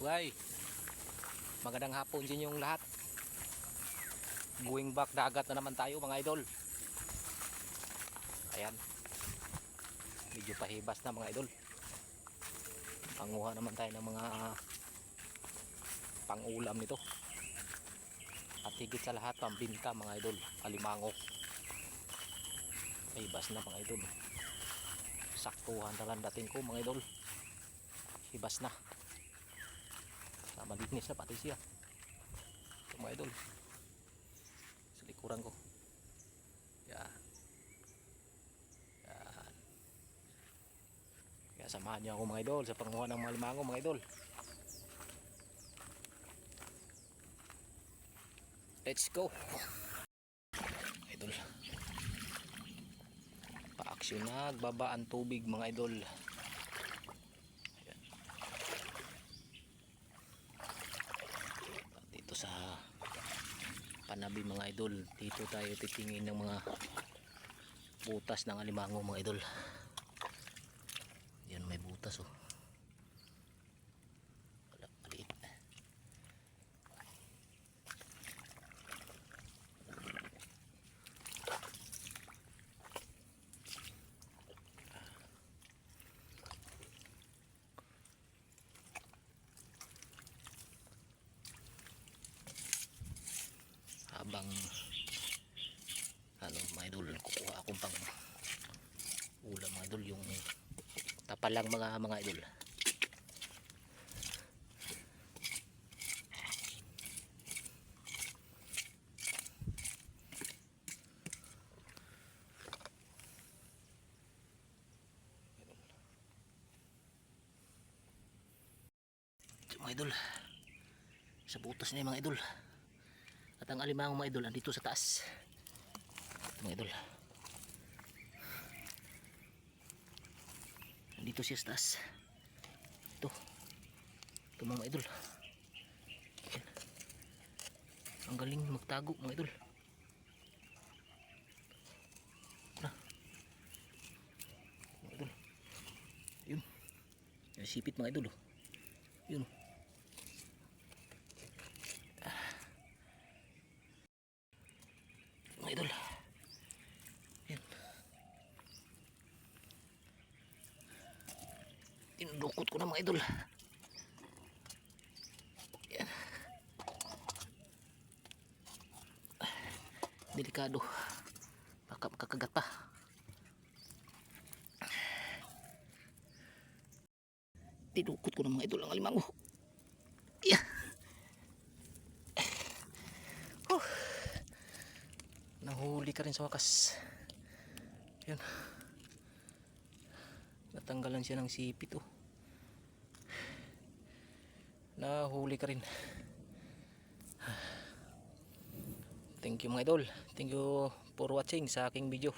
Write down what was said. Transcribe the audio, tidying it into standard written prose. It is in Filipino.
Bye. Magandang hapon sa inyong lahat. Going back dagat na naman tayo mga idol. Ayan. Medyo pahibas na mga idol. Panguha naman tayo ng mga pangulam nito. At higit sa lahat pambinta mga idol. Alimango. Pahibas na mga idol. Saktuhan talang dating ko mga idol. Hibas na. Malinis na pati siya. Ito mga idol. Sa likuran ko. Yan. Yan. Kaya samahan niyo ako mga idol sa panguha ng mga limango mga idol. Let's go. Idol. Pa-aksyon na. Baba ang tubig mga idol. Sa Panabi mga idol, dito tayo titingin ng mga butas ng alimango mga idol. Yan may butas oh. Wala, maliit. Habang mga idol, kukuha akong pang ulam mga idol, yung tapalang mga idol. So, mga idol, sa butas na yung mga idol. At ang alimango mga idol andito sa taas. Ito mga idol. Andito siya sa taas. Ito. Ito mga idol. Ayan. Ang galing magtago mga idol. Na. Mga idol. Yun. Yung sipit mga idol. Yun. Idol. Yan. Tinudukot ko na mga idol. Yan. Delikado. Baka makakagat pa. Tinudukot ko na mga idol ang alimango. Yeah. Nahuli ka rin sa wakas. Yan. Natanggalan siya ng sipit oh. Nahuli ka rin. Thank you mga idol. Thank you for watching sa aking video.